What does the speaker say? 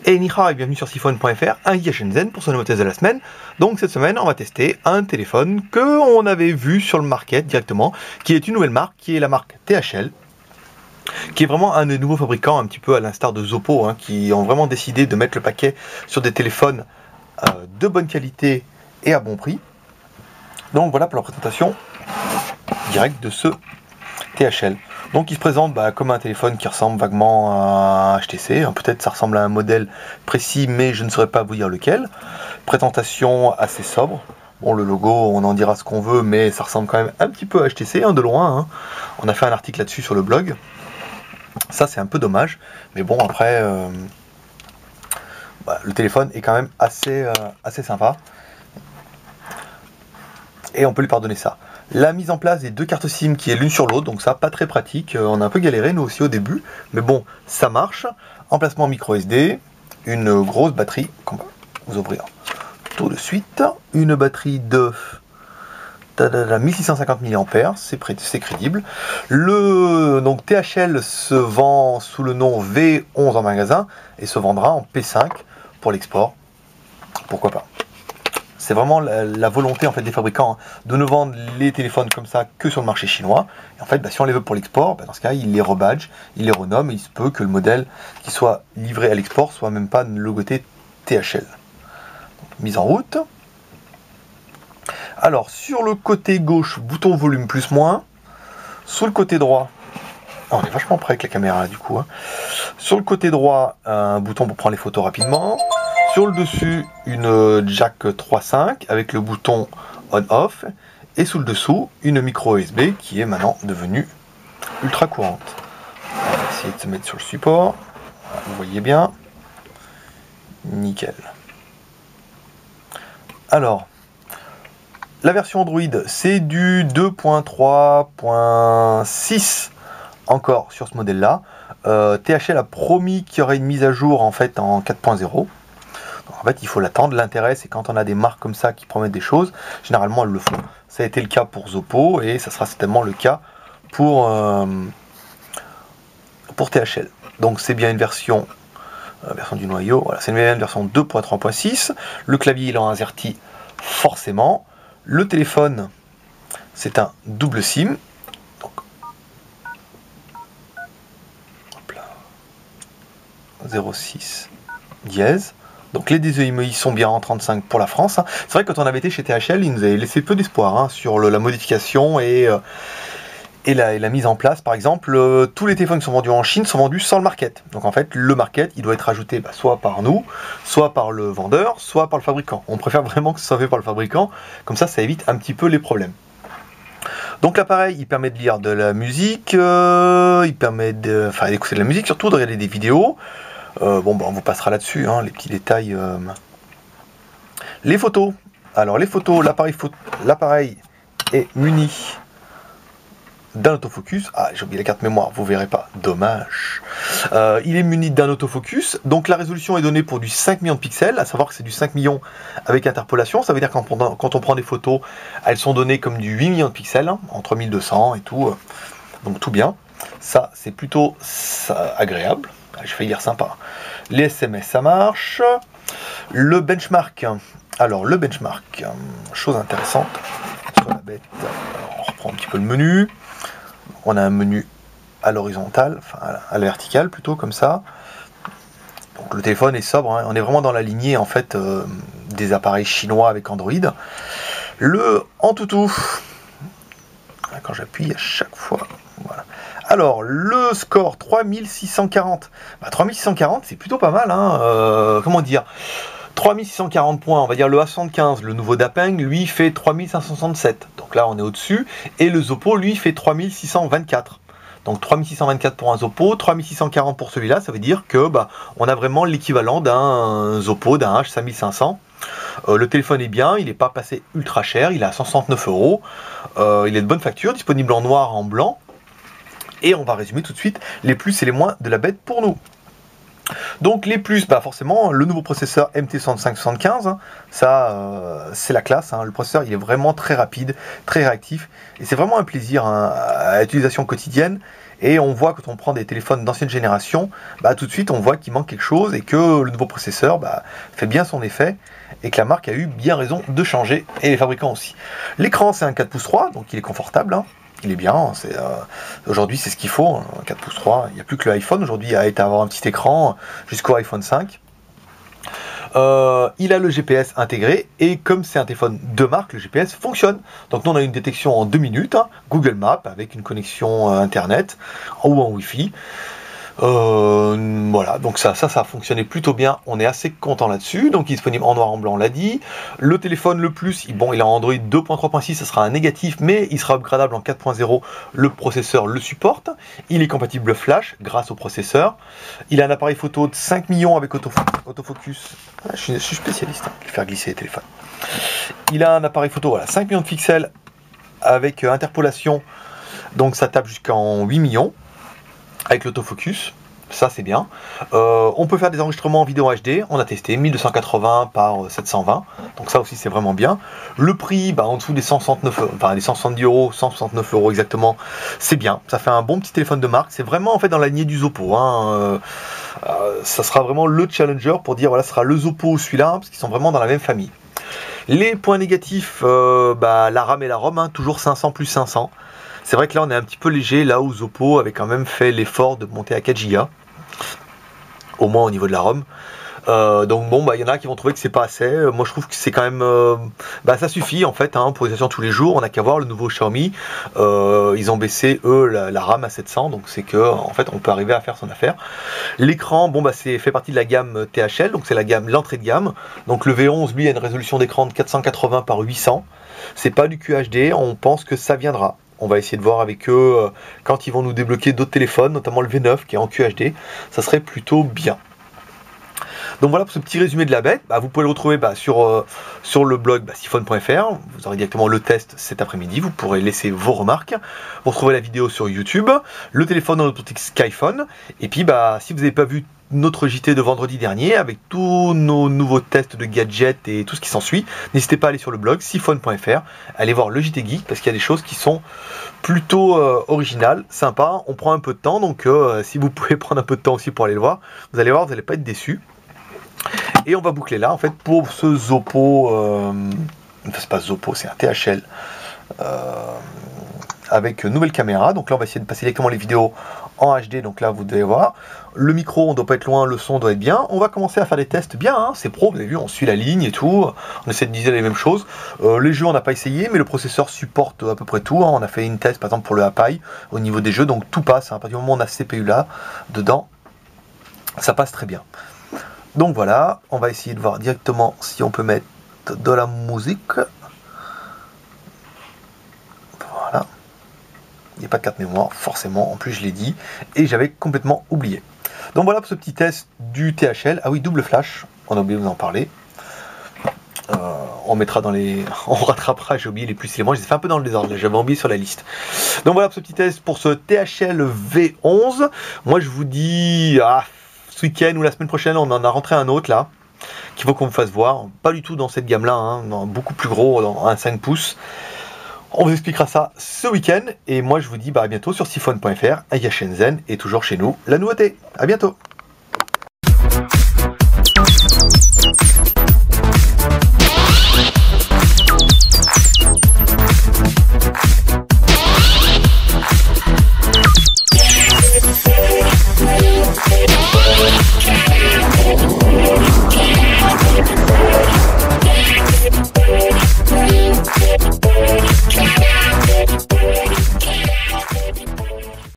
Et ni hao et bienvenue sur Siphon.fr, un guide à Shenzhen pour son nouveau test de la semaine. Donc cette semaine, on va tester un téléphone que on avait vu sur le market directement, qui est une nouvelle marque, qui est la marque THL, qui est vraiment un des nouveaux fabricants, un petit peu à l'instar de Zoppo, qui ont vraiment décidé de mettre le paquet sur des téléphones de bonne qualité et à bon prix. Donc voilà pour la présentation directe de ce THL. Donc il se présente comme un téléphone qui ressemble vaguement à HTC, peut-être ça ressemble à un modèle précis mais je ne saurais pas vous dire lequel. Présentation assez sobre, bon le logo on en dira ce qu'on veut mais ça ressemble quand même un petit peu à HTC de loin, On a fait un article là-dessus sur le blog, ça c'est un peu dommage, mais bon après le téléphone est quand même assez sympa et on peut lui pardonner ça. La mise en place des deux cartes SIM qui est l'une sur l'autre, donc ça pas très pratique, on a un peu galéré nous aussi au début, mais bon ça marche. Emplacement micro SD, une grosse batterie qu'on va vous ouvrir tout de suite, une batterie de 1650 mAh, c'est crédible. Donc THL se vend sous le nom V11 en magasin et se vendra en P5 pour l'export, pourquoi pas. C'est vraiment la volonté en fait des fabricants de ne vendre les téléphones comme ça que sur le marché chinois. Et en fait, si on les veut pour l'export, dans ce cas, ils les rebadgent, ils les renomment, et il se peut que le modèle qui soit livré à l'export soit même pas logoté THL. Donc, mise en route. Alors, sur le côté gauche, bouton volume plus moins. Sur le côté droit, on est vachement près avec la caméra là, du coup. Sur le côté droit, un bouton pour prendre les photos rapidement. Sur le dessus, une jack 3.5 avec le bouton on-off. Et sous le dessous, une micro USB qui est maintenant devenue ultra courante. On va essayer de se mettre sur le support. Vous voyez bien. Nickel. Alors, la version Android, c'est du 2.3.6 encore sur ce modèle-là. THL a promis qu'il y aurait une mise à jour en fait en 4.0. En fait, il faut l'attendre. L'intérêt, c'est quand on a des marques comme ça qui promettent des choses, généralement elles le font. Ça a été le cas pour Zoppo et ça sera certainement le cas pour THL. Donc c'est bien une version du noyau. Voilà, c'est une version 2.3.6. Le clavier il est en AZERTY forcément. Le téléphone, c'est un double SIM. Donc, hop là, 06 dièse. Donc les DEMI sont bien en 35 pour la France. C'est vrai que quand on avait été chez THL, ils nous avaient laissé peu d'espoir sur la modification et la mise en place. Par exemple, tous les téléphones qui sont vendus en Chine sont vendus sans le market. Donc en fait, le market, il doit être ajouté soit par nous, soit par le vendeur, soit par le fabricant. On préfère vraiment que ce soit fait par le fabricant, comme ça évite un petit peu les problèmes. Donc l'appareil, il permet de lire de la musique, il permet d'écouter de la musique, surtout de regarder des vidéos. On vous passera là-dessus, les petits détails. Les photos. Alors les photos, l'appareil est muni d'un autofocus. Ah, j'ai oublié la carte mémoire, vous verrez pas. Dommage. Il est muni d'un autofocus. Donc la résolution est donnée pour du 5 millions de pixels, à savoir que c'est du 5 millions avec interpolation. Ça veut dire que quand on prend des photos, elles sont données comme du 8 millions de pixels, entre 1200 et tout. Donc tout bien. Ça, c'est plutôt agréable. Je vais dire sympa. Les SMS, ça marche. Le benchmark. Alors, le benchmark, chose intéressante. Sur la bête, on reprend un petit peu le menu. On a un menu à l'horizontale, enfin à la verticale plutôt, comme ça. Donc le téléphone est sobre. On est vraiment dans la lignée en fait des appareils chinois avec Android. Le Antutu. Quand j'appuie à chaque fois, voilà. Alors, le score 3640. 3640, c'est plutôt pas mal, comment dire, 3640 points, on va dire le A75, le nouveau Dapeng, lui, fait 3567. Donc là, on est au-dessus. Et le Zoppo, lui, fait 3624. Donc 3624 pour un Zoppo, 3640 pour celui-là, ça veut dire que on a vraiment l'équivalent d'un Zoppo, d'un H5500. Le téléphone est bien, il n'est pas passé ultra cher, il est à 169 €. Il est de bonne facture, disponible en noir, en blanc. Et on va résumer tout de suite les plus et les moins de la bête pour nous. Donc les plus, forcément, le nouveau processeur MT6575, ça c'est la classe. Le processeur il est vraiment très rapide, très réactif. Et c'est vraiment un plaisir à l'utilisation quotidienne. Et on voit quand on prend des téléphones d'ancienne génération, bah, tout de suite on voit qu'il manque quelque chose et que le nouveau processeur bah, fait bien son effet et que la marque a eu bien raison de changer et les fabricants aussi. L'écran c'est un 4 pouces 3, donc il est confortable, hein. Il est bien, aujourd'hui c'est ce qu'il faut, un 4 pouces 3, il n'y a plus que l'iPhone aujourd'hui à avoir un petit écran jusqu'au iPhone 5. Il a le GPS intégré et comme c'est un téléphone de marque, le GPS fonctionne. Donc nous on a une détection en 2 minutes, hein, Google Maps avec une connexion internet ou en Wi-Fi. Voilà, donc ça a fonctionné plutôt bien, on est assez content là-dessus, donc il est disponible en noir en blanc, on l'a dit. Le téléphone le plus, il a Android 2.3.6, ça sera un négatif, mais il sera upgradable en 4.0, le processeur le supporte. Il est compatible flash grâce au processeur. Il a un appareil photo de 5 millions avec autofocus. Je suis spécialiste, hein, je vais faire glisser les téléphones. Il a un appareil photo, voilà, 5 millions de pixels avec interpolation, donc ça tape jusqu'en 8 millions. Avec l'autofocus, ça c'est bien. On peut faire des enregistrements en vidéo HD, on a testé 1280 par 720, donc ça aussi c'est vraiment bien. Le prix, en dessous des 169, des 170 euros, 169 euros exactement, c'est bien. Ça fait un bon petit téléphone de marque, c'est vraiment en fait dans la lignée du Zoppo, hein. Ça sera vraiment le challenger pour dire voilà, ce sera le Zoppo ou celui-là, parce qu'ils sont vraiment dans la même famille. Les points négatifs, la RAM et la ROM, hein, toujours 500 plus 500. C'est vrai que là on est un petit peu léger, là où Zoppo avait quand même fait l'effort de monter à 4 Go, au moins au niveau de la ROM. Donc bon, il y en a qui vont trouver que c'est pas assez. Moi je trouve que c'est quand même, ça suffit en fait, hein, pour les sessions tous les jours. On n'a qu'à voir le nouveau Xiaomi. Ils ont baissé eux la RAM à 700, donc c'est que en fait on peut arriver à faire son affaire. L'écran, c'est fait partie de la gamme THL, donc c'est la gamme l'entrée de gamme. Donc le V11 lui a une résolution d'écran de 480 par 800. C'est pas du QHD, on pense que ça viendra. On va essayer de voir avec eux quand ils vont nous débloquer d'autres téléphones, notamment le V9 qui est en QHD. Ça serait plutôt bien. Donc voilà pour ce petit résumé de la bête. Vous pouvez le retrouver sur le blog siphon.fr. Vous aurez directement le test cet après-midi. Vous pourrez laisser vos remarques. Vous retrouvez la vidéo sur YouTube. Le téléphone dans notre boutique Skyphone. Et puis si vous n'avez pas vu notre JT de vendredi dernier avec tous nos nouveaux tests de gadgets et tout ce qui s'ensuit, n'hésitez pas à aller sur le blog siphon.fr, allez voir le JT Geek parce qu'il y a des choses qui sont plutôt originales, sympas, on prend un peu de temps, donc si vous pouvez prendre un peu de temps aussi pour aller le voir, vous allez voir, vous n'allez pas être déçus. Et on va boucler là en fait pour ce Zoppo, c'est pas Zoppo, c'est un THL avec nouvelle caméra. Donc là on va essayer de passer directement les vidéos en HD, donc là vous devez voir le micro, on doit pas être loin, le son doit être bien. On va commencer à faire des tests bien, hein, c'est pro, vous avez vu, on suit la ligne et tout, on essaie de viser les mêmes choses. Les jeux on n'a pas essayé, mais le processeur supporte à peu près tout, hein. On a fait une test par exemple pour le Hapai au niveau des jeux, donc tout passe, hein. À partir du moment où on a ce CPU là dedans, ça passe très bien. Donc voilà, on va essayer de voir directement si on peut mettre de la musique. Voilà. Il n'y a pas de carte mémoire, forcément, en plus je l'ai dit, et j'avais complètement oublié. Donc voilà pour ce petit test du THL. Ah oui, double flash, on a oublié de vous en parler. On mettra dans les... On rattrapera, j'ai oublié les plus et les moins, je les ai fait un peu dans le désordre, j'avais oublié sur la liste. Donc voilà pour ce petit test pour ce THL V11. Moi je vous dis, ce week-end ou la semaine prochaine, on en a rentré un autre là, qu'il faut qu'on me fasse voir. Pas du tout dans cette gamme là, hein, beaucoup plus gros, dans un 5 pouces. On vous expliquera ça ce week-end. Et moi, je vous dis à bientôt sur siphon.fr, à Shenzhen et toujours chez nous, la nouveauté. À bientôt.